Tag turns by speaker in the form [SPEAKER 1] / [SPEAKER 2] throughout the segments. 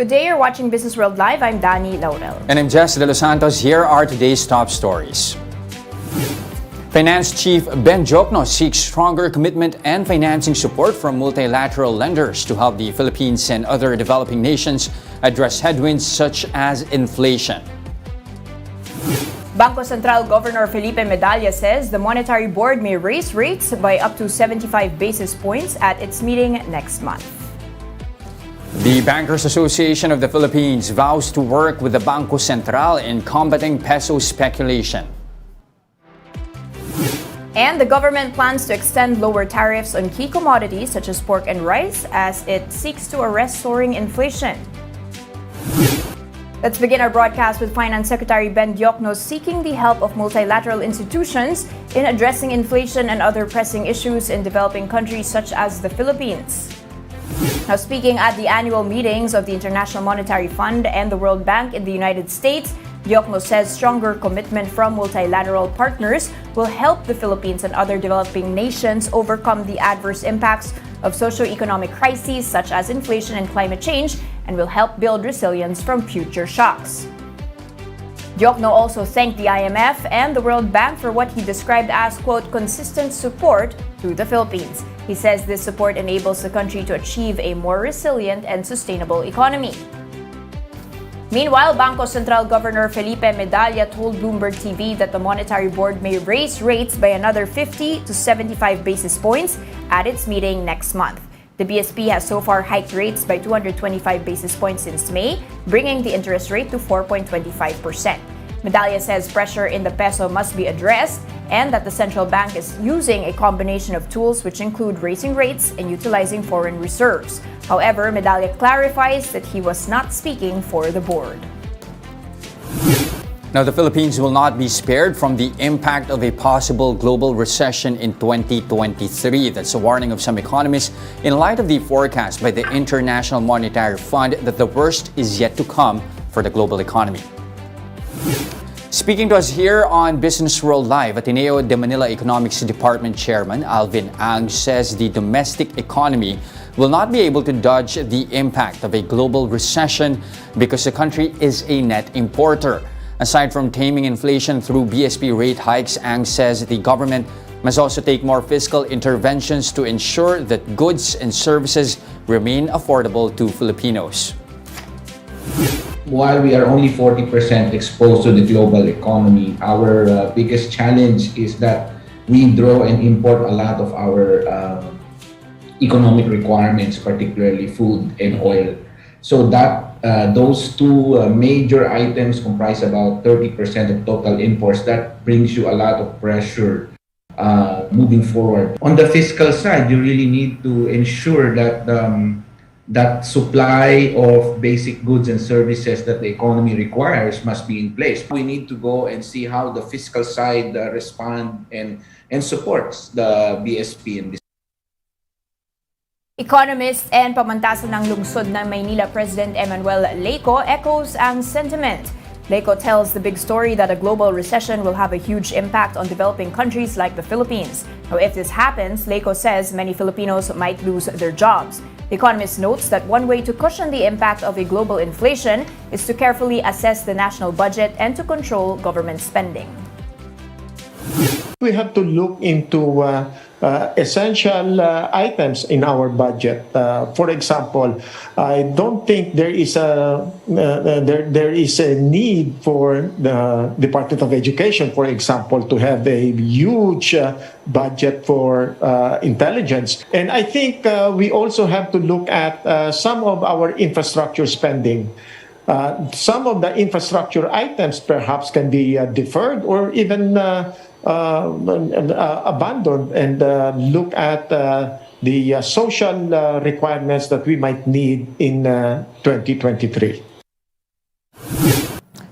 [SPEAKER 1] Good day, you're watching Businessworld Live. I'm Danie, Laurel.
[SPEAKER 2] And I'm Delos Santos. Here are today's top stories. Finance Chief Diokno seeks stronger commitment and financing support from multilateral lenders to help the Philippines and other developing nations address headwinds such as inflation.
[SPEAKER 1] Bangko Sentral Governor Felipe Medalla says the Monetary Board may raise rates by up to 75 basis points at its meeting next month.
[SPEAKER 2] The Bankers Association of the Philippines vows to work with the Bangko Sentral in combating peso speculation.
[SPEAKER 1] And the government plans to extend lower tariffs on key commodities such as pork and rice as it seeks to arrest soaring inflation. Let's begin our broadcast with Finance Secretary Diokno seeking the help of multilateral institutions in addressing inflation and other pressing issues in developing countries such as the Philippines. Now, speaking at the annual meetings of the International Monetary Fund and the World Bank in the United States, Diokno says stronger commitment from multilateral partners will help the Philippines and other developing nations overcome the adverse impacts of socio-economic crises such as inflation and climate change and will help build resilience from future shocks. Diokno also thanked the IMF and the World Bank for what he described as, quote, consistent support to the Philippines. He says this support enables the country to achieve a more resilient and sustainable economy. Meanwhile, Bangko Sentral Governor Felipe Medalla told Bloomberg TV that the Monetary Board may raise rates by another 50 to 75 basis points at its meeting next month. The BSP has so far hiked rates by 225 basis points since May, bringing the interest rate to 4.25%. Medalla says pressure in the peso must be addressed and that the central bank is using a combination of tools which include raising rates and utilizing foreign reserves. However, Medalla clarifies that he was not speaking for the board.
[SPEAKER 2] Now, the Philippines will not be spared from the impact of a possible global recession in 2023. That's a warning of some economists in light of the forecast by the International Monetary Fund that the worst is yet to come for the global economy. Speaking to us here on Businessworld Live, Ateneo de Manila Economics Department Chairman Alvin Ang says the domestic economy will not be able to dodge the impact of a global recession because the country is a net importer. Aside from taming inflation through BSP rate hikes, Ang says the government must also take more fiscal interventions to ensure that goods and services remain affordable to Filipinos.
[SPEAKER 3] While we are only 40% exposed to the global economy, our biggest challenge is that we draw and import a lot of our economic requirements, particularly food and oil. So that those two major items comprise about 30% of total imports. That brings you a lot of pressure moving forward. On the fiscal side, you really need to ensure that that supply of basic goods and services that the economy requires must be in place. We need to go and see how the fiscal side respond and supports the BSP in this.
[SPEAKER 1] Economists and pamantasan ng lungsod ng Maynila President Emmanuel Leyco echoes ang sentiment. Leyco tells the big story that a global recession will have a huge impact on developing countries like the Philippines. Now, if this happens, Leyco says many Filipinos might lose their jobs. The Economist notes that one way to cushion the impact of a global inflation is to carefully assess the national budget and to control government spending.
[SPEAKER 4] We have to look into essential items in our budget. For example, I don't think there is a need for the Department of Education, for example, to have a huge budget for intelligence. And I think we also have to look at some of our infrastructure spending. Some of the infrastructure items perhaps can be deferred or even abandoned and look at the social requirements that we might need in 2023.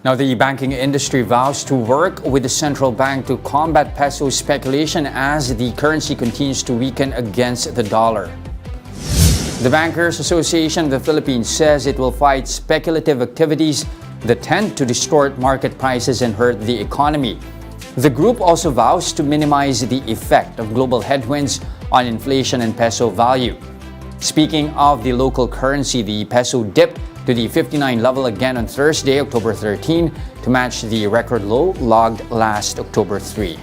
[SPEAKER 2] Now, the banking industry vows to work with the central bank to combat peso speculation as the currency continues to weaken against the dollar. The Bankers Association of the Philippines says it will fight speculative activities that tend to distort market prices and hurt the economy. The group also vows to minimize the effect of global headwinds on inflation and peso value. Speaking of the local currency, the peso dipped to the 59 level again on Thursday, October 13, to match the record low logged last October 3.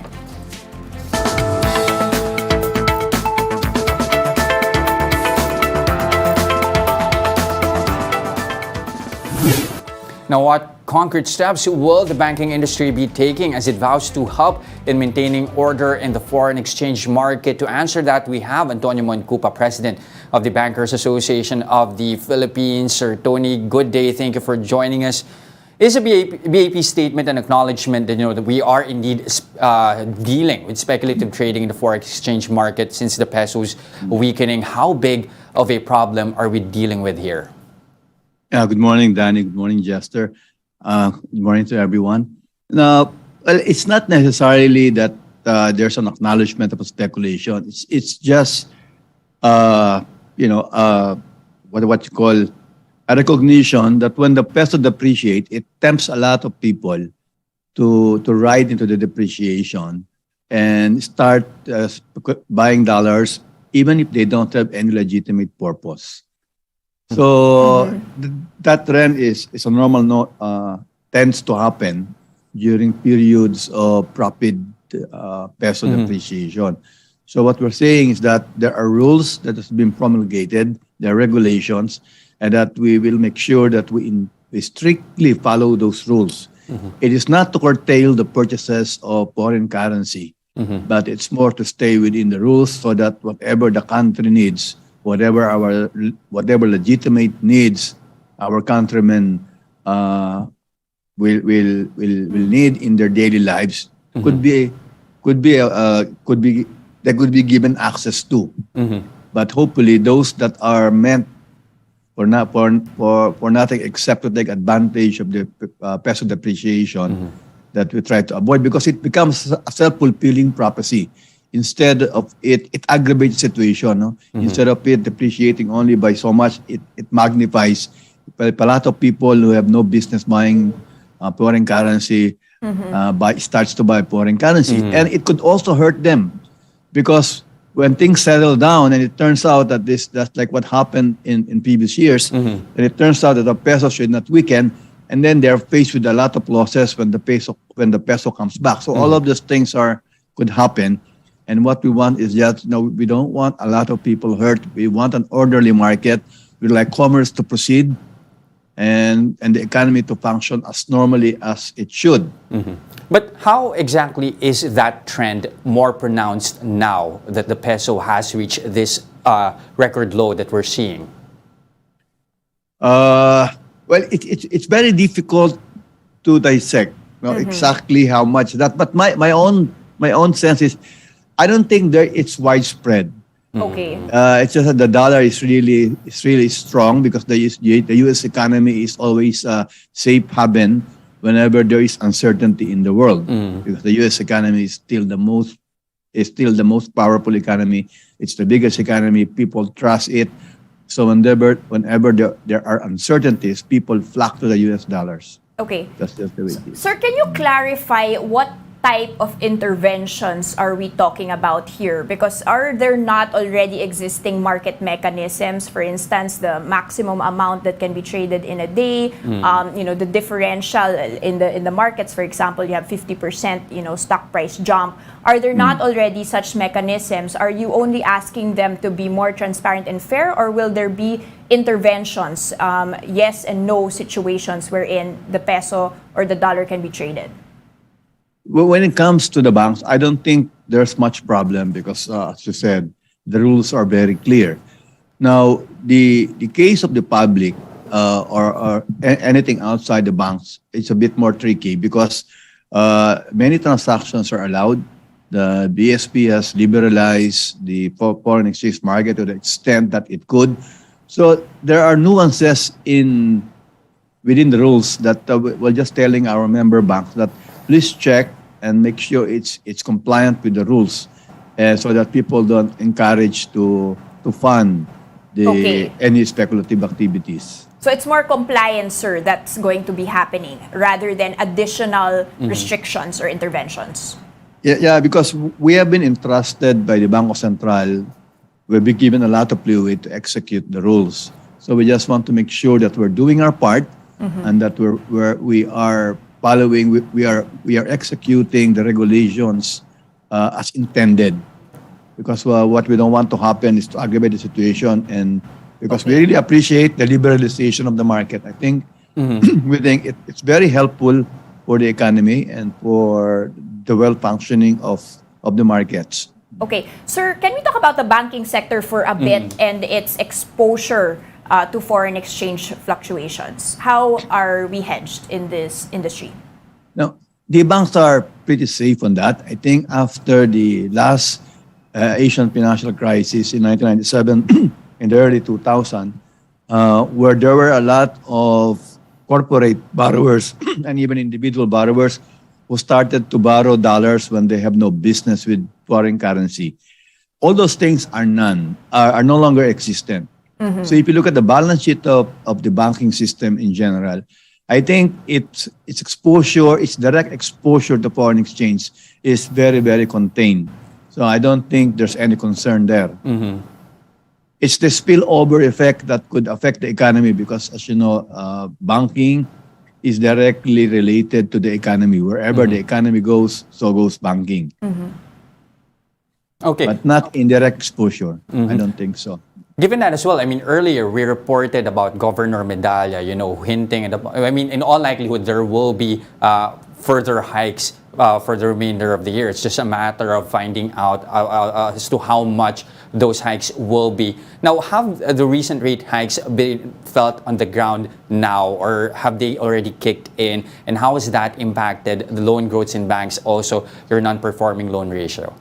[SPEAKER 2] Now, what concrete steps will the banking industry be taking as it vows to help in maintaining order in the foreign exchange market? To answer that, we have Antonio Moncupa, President of the Bankers Association of the Philippines. Sir Tony, good day. Thank you for joining us. Is a BAP statement an acknowledgement that, that we are indeed dealing with speculative trading in the foreign exchange market since the peso's weakening? How big of a problem are we dealing with here?
[SPEAKER 5] Good morning, Danie. Good morning, Jester. Good morning to everyone. Now, well, it's not necessarily that there's an acknowledgement of a speculation. It's just, what you call a recognition that when the peso depreciates, it tempts a lot of people to ride into the depreciation and start buying dollars, even if they don't have any legitimate purpose. So that trend is a normal tends to happen during periods of rapid peso depreciation. So what we're saying is that there are rules that has been promulgated, there are regulations, and that we will make sure that we strictly follow those rules. It is not to curtail the purchases of foreign currency, but it's more to stay within the rules so that whatever the country needs, whatever legitimate needs our countrymen will need in their daily lives could be given access to. But hopefully those that are meant for nothing except to take advantage of the peso depreciation that we try to avoid, because it becomes a self-fulfilling prophecy. Instead of it aggravates the situation. No? Instead of it depreciating only by so much, it magnifies. A lot of people who have no business buying foreign currency starts to buy foreign currency. And it could also hurt them, because when things settle down and it turns out that that's like what happened in previous years, and it turns out that the peso should not weaken, and then they're faced with a lot of losses when the peso comes back. So all of these things could happen. And what we want is just, we don't want a lot of people hurt. We want an orderly market. We like commerce to proceed and the economy to function as normally as it should.
[SPEAKER 2] But how exactly is that trend more pronounced now that the peso has reached this record low that we're seeing?
[SPEAKER 5] Well, it's very difficult to dissect exactly how much that. But my own sense is, I don't think it's widespread.
[SPEAKER 1] Okay.
[SPEAKER 5] It's just that the dollar is really strong because the U.S. economy is always a safe haven whenever there is uncertainty in the world. Because the U.S. economy is still the most powerful economy. It's the biggest economy. People trust it. So whenever there are uncertainties, people flock to the U.S. dollars.
[SPEAKER 1] Okay.
[SPEAKER 5] That's just the way it is.
[SPEAKER 1] Sir, can you clarify what type of interventions are we talking about here? Because are there not already existing market mechanisms? For instance, the maximum amount that can be traded in a day, the differential in the markets, for example, you have 50%, stock price jump. Are there not already such mechanisms? Are you only asking them to be more transparent and fair, or will there be interventions, yes and no situations wherein the peso or the dollar can be traded?
[SPEAKER 5] Well, when it comes to the banks, I don't think there's much problem because, as you said, the rules are very clear. Now, the case of the public or anything outside the banks, it's a bit more tricky because many transactions are allowed. The BSP has liberalized the foreign exchange market to the extent that it could. So there are nuances within the rules that we're just telling our member banks that please check and make sure it's compliant with the rules, so that people don't encourage to fund any speculative activities.
[SPEAKER 1] So it's more compliance, sir, that's going to be happening rather than additional restrictions or interventions.
[SPEAKER 5] Yeah, because we have been entrusted by the Bangko Sentral. We've been given a lot of leeway to execute the rules. So we just want to make sure that we're doing our part and that we are following, we are executing the regulations as intended. Because what we don't want to happen is to aggravate the situation, and because we really appreciate the liberalization of the market. I think we think it's very helpful for the economy and for the well-functioning of the markets.
[SPEAKER 1] Okay. Sir, can we talk about the banking sector for a bit and its exposure to foreign exchange fluctuations? How are we hedged in this industry?
[SPEAKER 5] Now, the banks are pretty safe on that. I think after the last Asian financial crisis in 1997, in the early 2000, where there were a lot of corporate borrowers and even individual borrowers who started to borrow dollars when they have no business with foreign currency. All those things are no longer existent. So if you look at the balance sheet of the banking system in general, I think its exposure, its direct exposure to foreign exchange is very, very contained. So I don't think there's any concern there. It's the spillover effect that could affect the economy because, as you know, banking is directly related to the economy. Wherever the economy goes, so goes banking.
[SPEAKER 2] Okay.
[SPEAKER 5] But not indirect exposure. I don't think so.
[SPEAKER 2] Given that as well, I mean, earlier we reported about Governor Medalla, hinting at, in all likelihood, there will be further hikes for the remainder of the year. It's just a matter of finding out as to how much those hikes will be. Now, have the recent rate hikes been felt on the ground now, or have they already kicked in? And how has that impacted the loan growth in banks, also your non-performing loan ratio?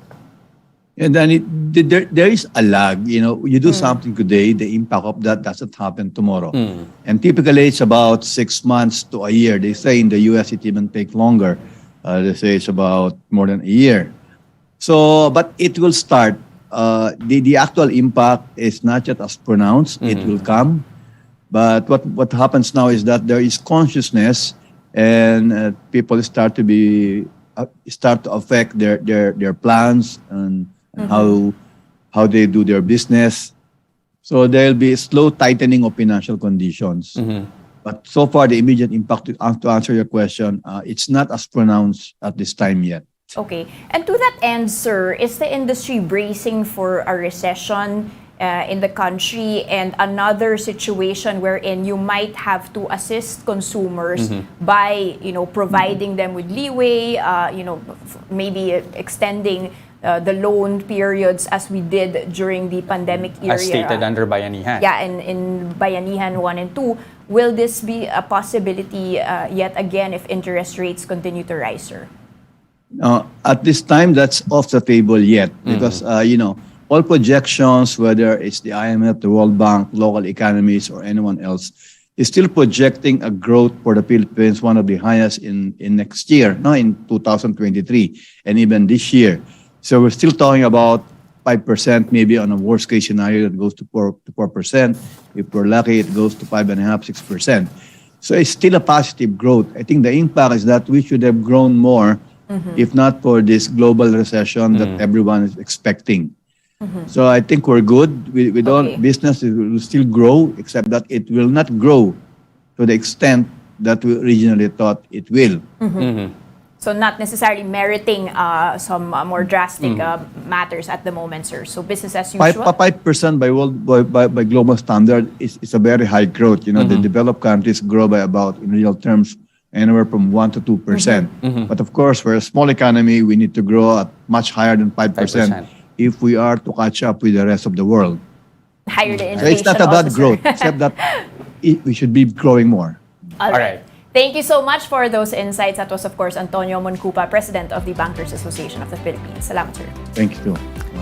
[SPEAKER 5] And then there is a lag. You do something today, the impact of that doesn't happen tomorrow. And typically it's about 6 months to a year. They say in the US it even takes longer. They say it's about more than a year. So, but it will start. The actual impact is not yet as pronounced. It will come. But what happens now is that there is consciousness, and people start to affect their plans and how they do their business. So there'll be a slow tightening of financial conditions. But so far, the immediate impact, to answer your question, it's not as pronounced at this time yet.
[SPEAKER 1] Okay. And to that end, sir, is the industry bracing for a recession in the country and another situation wherein you might have to assist consumers by, providing them with leeway, maybe extending the loan periods as we did during the pandemic era?
[SPEAKER 2] As stated under Bayanihan.
[SPEAKER 1] Yeah, in Bayanihan 1 and 2. Will this be a possibility yet again if interest rates continue to rise, sir?
[SPEAKER 5] At this time, that's off the table yet because, all projections, whether it's the IMF, the World Bank, local economies, or anyone else, is still projecting a growth for the Philippines, one of the highest in next year, in 2023, and even this year. So we're still talking about 5%, maybe on a worst case scenario, it goes to 4%. If we're lucky, it goes to 5.5%, 6%. So it's still a positive growth. I think the impact is that we should have grown more if not for this global recession that everyone is expecting. So I think we're good. We don't, business will still grow, except that it will not grow to the extent that we originally thought it will.
[SPEAKER 1] So not necessarily meriting some more drastic matters at the moment, sir. So business as usual?
[SPEAKER 5] 5% by global standard is a very high growth. The developed countries grow by about, in real terms, anywhere from 1% to 2%. But of course, we're a small economy. We need to grow at much higher than 5%. If we are to catch up with the rest of the world.
[SPEAKER 1] Higher the inflation.
[SPEAKER 5] So it's not about growth, except that we should be growing more.
[SPEAKER 1] All right. Thank you so much for those insights. That was, of course, Antonio Moncupa, President of the Bankers Association of the Philippines. Salamat, sir.
[SPEAKER 5] Thank you, too.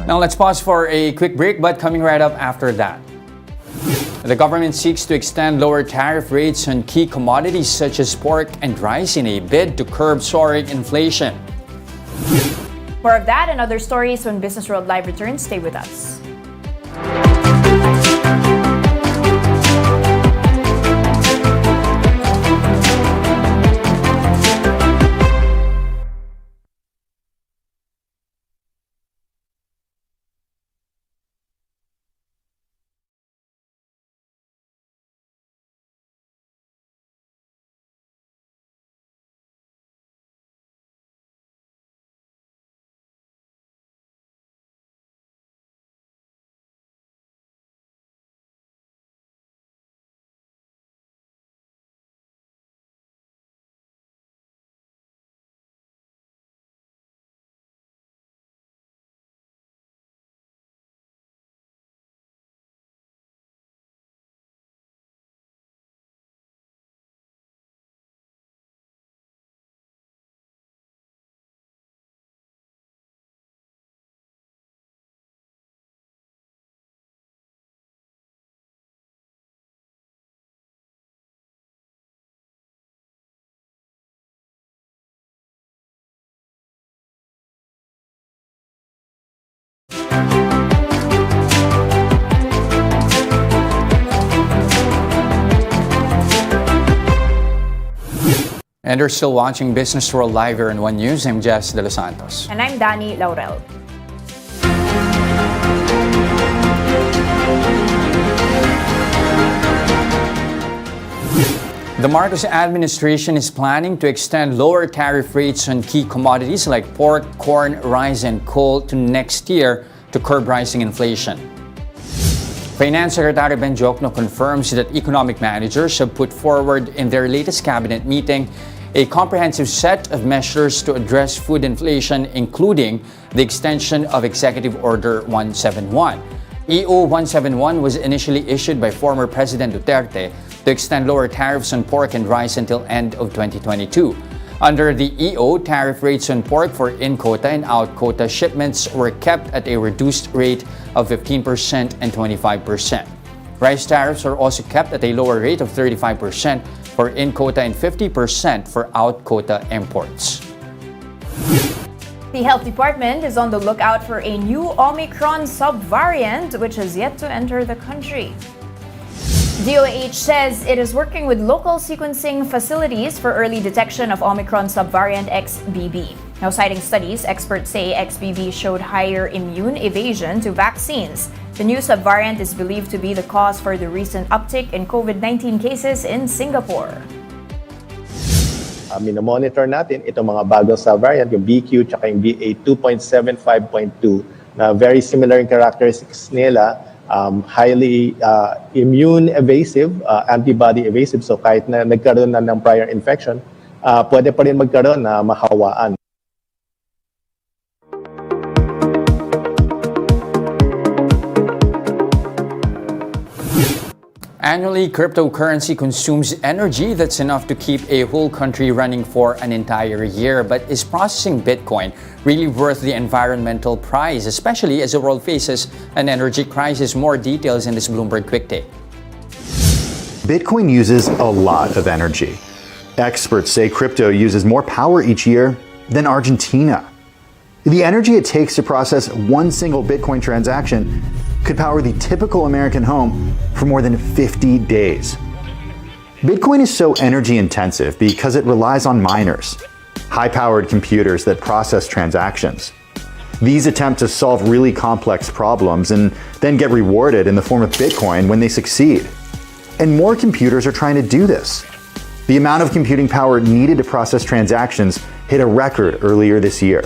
[SPEAKER 2] Now let's pause for a quick break, but coming right up after that. The government seeks to extend lower tariff rates on key commodities such as pork and rice in a bid to curb soaring inflation.
[SPEAKER 1] More of that and other stories when Business World Live returns. Stay with us.
[SPEAKER 2] And you're still watching Business World Live here in One News. I'm Jess Delos Santos.
[SPEAKER 1] And I'm Danie, Laurel.
[SPEAKER 2] The Marcos administration is planning to extend lower tariff rates on key commodities like pork, corn, rice, and coal to next year to curb rising inflation. Finance Secretary Diokno confirms that economic managers have put forward in their latest cabinet meeting a comprehensive set of measures to address food inflation, including the extension of Executive Order 171. EO 171 was initially issued by former President Duterte to extend lower tariffs on pork and rice until end of 2022. Under the EO, tariff rates on pork for in-quota and out-quota shipments were kept at a reduced rate of 15% and 25%. Rice tariffs are also kept at a lower rate of 35% for in-quota and 50% for out-quota imports.
[SPEAKER 1] The Health Department is on the lookout for a new Omicron subvariant which has yet to enter the country. DOH says it is working with local sequencing facilities for early detection of Omicron subvariant XBB. Now, citing studies, experts say XBB showed higher immune evasion to vaccines. The new subvariant is believed to be the cause for the recent uptick in COVID-19 cases in Singapore.
[SPEAKER 6] Minomonitor natin itong mga bagong subvariant, yung BQ at yung BA2.75.2 na very similar in characteristics nila, highly immune evasive, antibody evasive. So kahit na nagkaroon na ng prior infection, pwede pa rin magkaroon na mahawaan.
[SPEAKER 2] Annually, cryptocurrency consumes energy that's enough to keep a whole country running for an entire year. But is processing Bitcoin really worth the environmental price, especially as the world faces an energy crisis? More details in this Bloomberg Quick Take.
[SPEAKER 7] Bitcoin uses a lot of energy. Experts say crypto uses more power each year than Argentina. The energy it takes to process one single Bitcoin transaction could power the typical American home for more than 50 days. Bitcoin is so energy intensive because it relies on miners, high-powered computers that process transactions. These attempt to solve really complex problems and then get rewarded in the form of Bitcoin when they succeed. And more computers are trying to do this. The amount of computing power needed to process transactions hit a record earlier this year.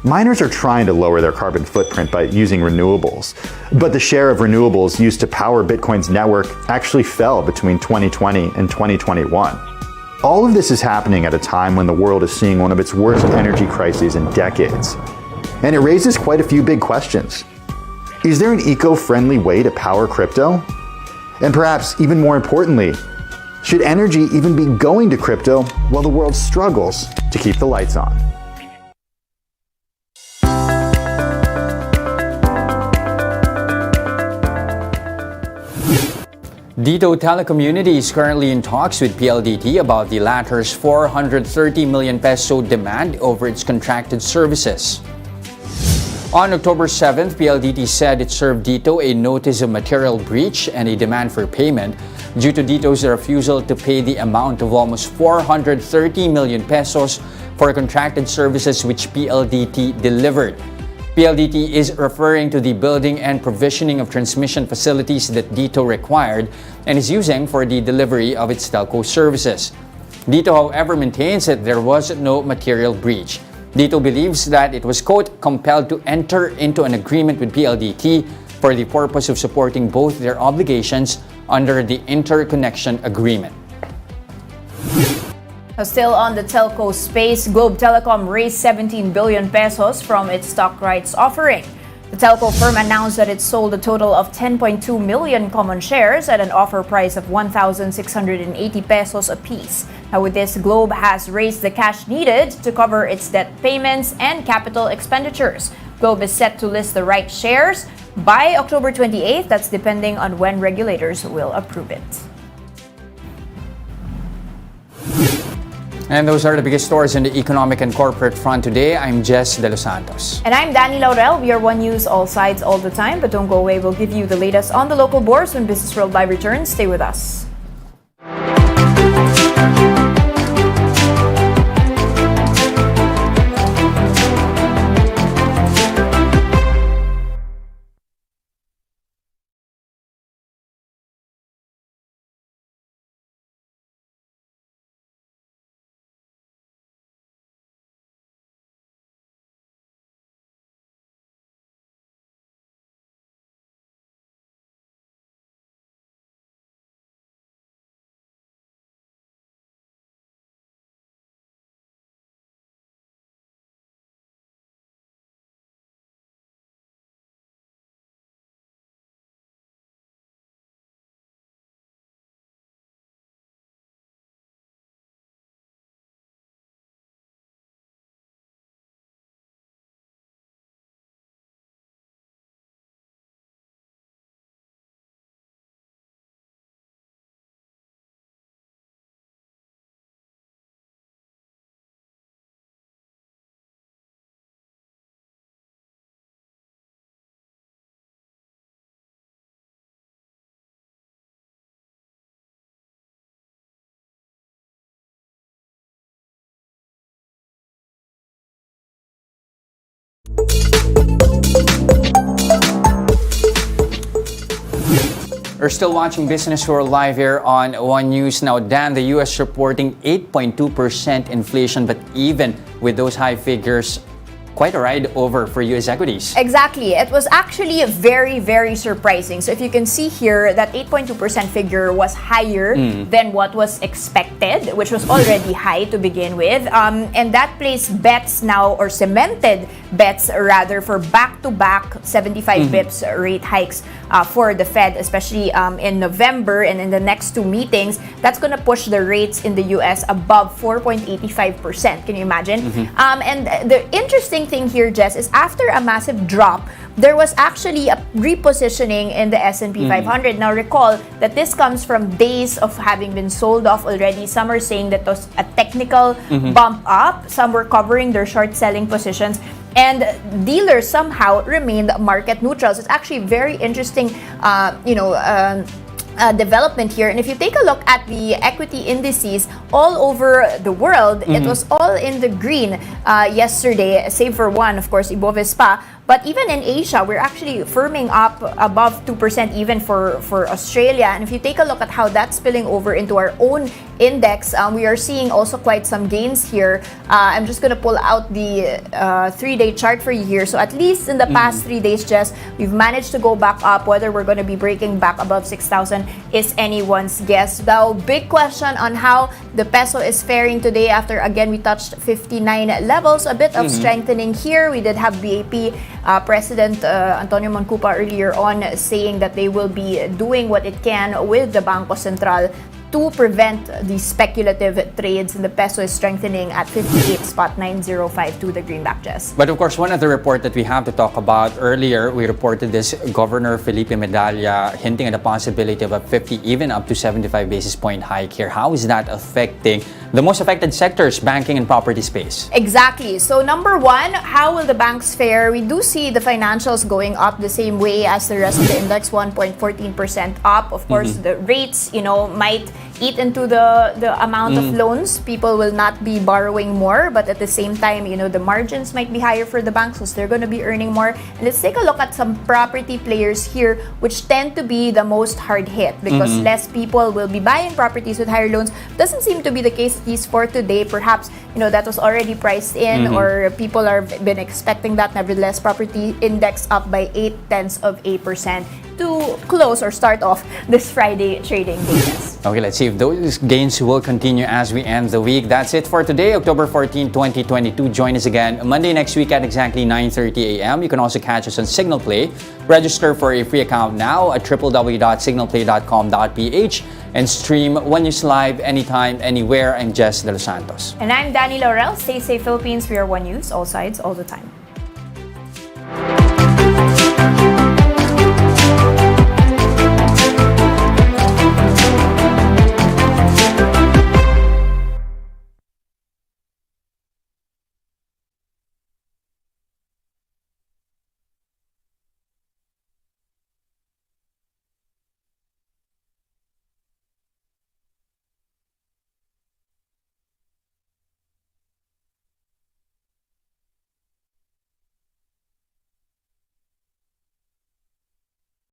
[SPEAKER 7] Miners are trying to lower their carbon footprint by using renewables, but the share of renewables used to power Bitcoin's network actually fell between 2020 and 2021. All of this is happening at a time when the world is seeing one of its worst energy crises in decades. And it raises quite a few big questions. Is there an eco-friendly way to power crypto? And perhaps even more importantly, should energy even be going to crypto while the world struggles to keep the lights on?
[SPEAKER 2] Telecommunity is currently in talks with PLDT about the latter's 430 million peso demand over its contracted services. On October 7th, PLDT said it served Dito a notice of material breach and a demand for payment due to Dito's refusal to pay the amount of almost 430 million pesos for contracted services which PLDT delivered. PLDT is referring to the building and provisioning of transmission facilities that Dito required and is using for the delivery of its telco services. Dito, however, maintains that there was no material breach. Dito believes that it was, quote, compelled to enter into an agreement with PLDT for the purpose of supporting both their obligations under the interconnection agreement.
[SPEAKER 1] Still on the telco space, Globe Telecom raised 17 billion pesos from its stock rights offering. The telco firm announced that it sold a total of 10.2 million common shares at an offer price of 1,680 pesos apiece. Now, with this, Globe has raised the cash needed to cover its debt payments and capital expenditures. Globe is set to list the right shares by October 28th. That's depending on when regulators will approve it.
[SPEAKER 2] And those are the biggest stories in the economic and corporate front today. I'm Jess Delos Santos.
[SPEAKER 1] And I'm Danie, Laurel. We are One News, all sides, all the time. But don't go away. We'll give you the latest on the local bourse when Businessworld Live returns. Stay with us.
[SPEAKER 2] We're still watching Business World Live here on One News. Now, Dan, the U.S. reporting 8.2% inflation, but even with those high figures, quite a ride over for U.S. equities.
[SPEAKER 1] Exactly. It was actually very, very surprising. So if you can see here, that 8.2% figure was higher than what was expected, which was already high to begin with. And that placed bets now, or cemented bets rather, for back-to-back 75 bips rate hikes for the Fed, especially in November and in the next two meetings. That's going to push the rates in the U.S. above 4.85%. Can you imagine? And the interesting thing here, Jess, is after a massive drop, there was actually a repositioning in the S&P 500. Now recall that this comes from days of having been sold off already. Some are saying that was a technical bump up. Some were covering their short selling positions. And dealers somehow remained market neutral. So it's actually very interesting, development here. And if you take a look at the equity indices all over the world, it was all in the green yesterday, save for one, of course, Ibovespa. But even in Asia, we're actually firming up above 2% even for Australia. And if you take a look at how that's spilling over into our own index, we are seeing also quite some gains here. I'm just going to pull out the 3-day chart for you here. So at least in the past 3 days, Jess, we've managed to go back up. Whether we're going to be breaking back above 6,000 is anyone's guess. Now, big question on how the peso is faring today after, again, we touched 59 levels. A bit of strengthening here. We did have BAP President Antonio Moncupa earlier on saying that they will be doing what it can with the Bangko Sentral to prevent the speculative trades, and the peso is strengthening at 58.9052, the greenback, Jess.
[SPEAKER 2] But of course, one other report that we have to talk about earlier, we reported this Governor Felipe Medalla hinting at the possibility of a 50, even up to 75 basis point hike here. How is that affecting the most affected sectors, banking and property space?
[SPEAKER 1] Exactly. So number one, how will the banks fare? We do see the financials going up the same way as the rest of the index, 1.14% up. Of course, the rates, might eat into the amount of loans. People will not be borrowing more, but at the same time, the margins might be higher for the banks because they're going to be earning more. And let's take a look at some property players here, which tend to be the most hard hit because less people will be buying properties with higher loans. Doesn't seem to be the case, at least for today. Perhaps, that was already priced in, or people are been expecting that. Nevertheless, property index up by 0.8% to close or start off this Friday trading days.
[SPEAKER 2] Okay, let's see if those gains will continue as we end the week. That's it for today, October 14, 2022. Join us again Monday next week at exactly 9:30 a.m. You can also catch us on Signal Play. Register for a free account now at www.signalplay.com.ph and stream One News Live anytime, anywhere. I'm Jess Delos Santos.
[SPEAKER 1] And I'm Danie, Laurel. Stay safe, Philippines. We are One News, all sides, all the time.